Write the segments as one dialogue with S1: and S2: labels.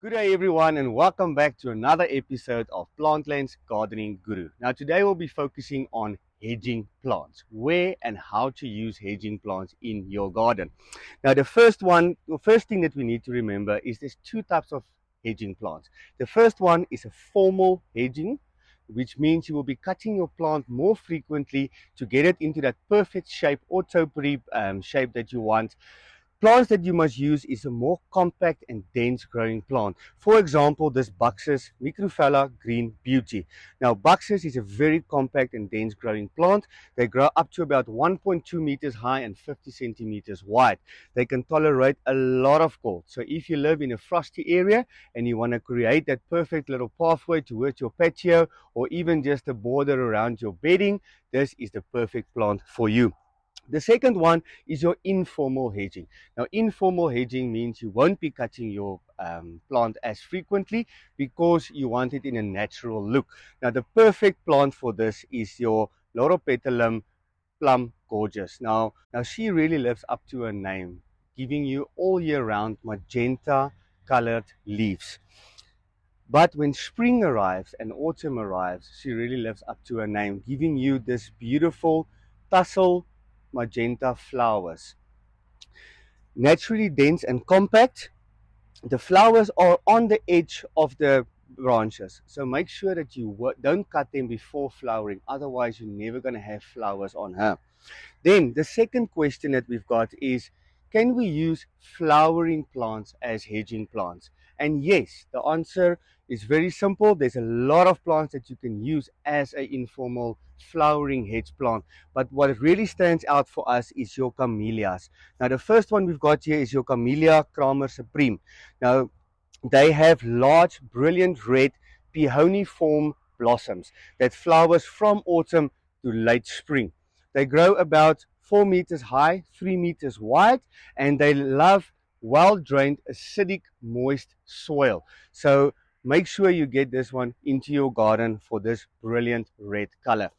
S1: Good day everyone and welcome back to another episode of Plantland's Gardening Guru. Now today we'll be focusing on hedging plants, where and how to use hedging plants in your garden. Now the first thing that we need to remember is there's two types of hedging plants. The first one is a formal hedging, which means you will be cutting your plant more frequently to get it into that perfect shape or topiary shape that you want. Plants that you must use is a more compact and dense growing plant. For example, this Buxus Microfella Green Beauty. Now, Buxus is a very compact and dense growing plant. They grow up to about 1.2 meters high and 50 centimeters wide. They can tolerate a lot of cold. So if you live in a frosty area and you want to create that perfect little pathway towards your patio or even just a border around your bedding, this is the perfect plant for you. The second one is your informal hedging. Now, informal hedging means you won't be cutting your plant as frequently because you want it in a natural look. Now, the perfect plant for this is your Loropetalum Plum Gorgeous. Now she really lives up to her name, giving you all year round magenta colored leaves. But when spring arrives and autumn arrives, she really lives up to her name, giving you this beautiful tassel magenta flowers. Naturally dense and compact. The flowers are on the edge of the branches, so make sure that you don't cut them before flowering, otherwise you're never going to have flowers on her. Then the second question that we've got is, can we use flowering plants as hedging plants? And yes, the answer is very simple. There's a lot of plants that you can use as an informal flowering hedge plant. But what really stands out for us is your camellias. Now the first one we've got here is your Camellia Supreme. Now they have large, brilliant red peoniform blossoms that flowers from autumn to late spring. They grow about 4 meters high, 3 meters wide, and they love well-drained, acidic, moist soil. So make sure you get this one into your garden for this brilliant red color.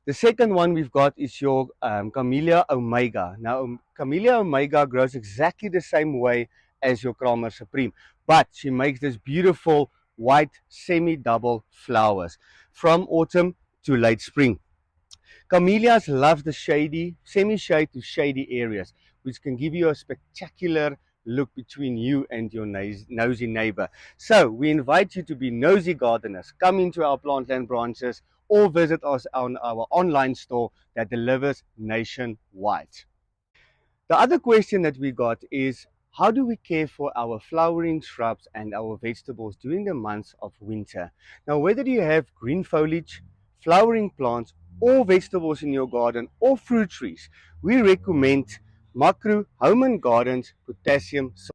S1: The second one we've got is your Camellia Omega. Now, Camellia Omega grows exactly the same way as your Camellia Supreme, but she makes this beautiful white semi-double flowers from autumn to late spring. Camellias love the shady, semi-shade to shady areas, which can give you a spectacular look between you and your nosy neighbor. So we invite you to be nosy gardeners. Come into our Plantland branches or visit us on our online store that delivers nationwide. The other question that we got is, how do we care for our flowering shrubs and our vegetables during the months of winter? Now, whether you have green foliage, flowering plants, or vegetables in your garden, or fruit trees, we recommend Makhro Home and Gardens Potassium Sulphate.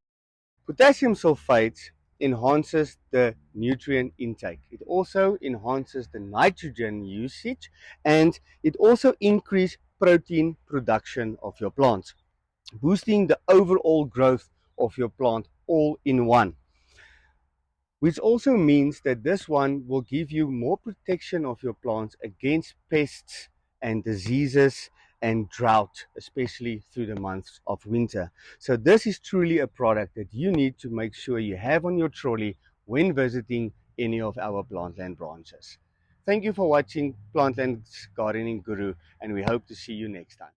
S1: Potassium sulphate enhances the nutrient intake. It also enhances the nitrogen usage, and it also increases protein production of your plants, boosting the overall growth of your plant all in one. Which also means that this one will give you more protection of your plants against pests and diseases and drought, especially through the months of winter. So this is truly a product that you need to make sure you have on your trolley when visiting any of our Plantland branches. Thank you for watching Plantland's Gardening Guru, and we hope to see you next time.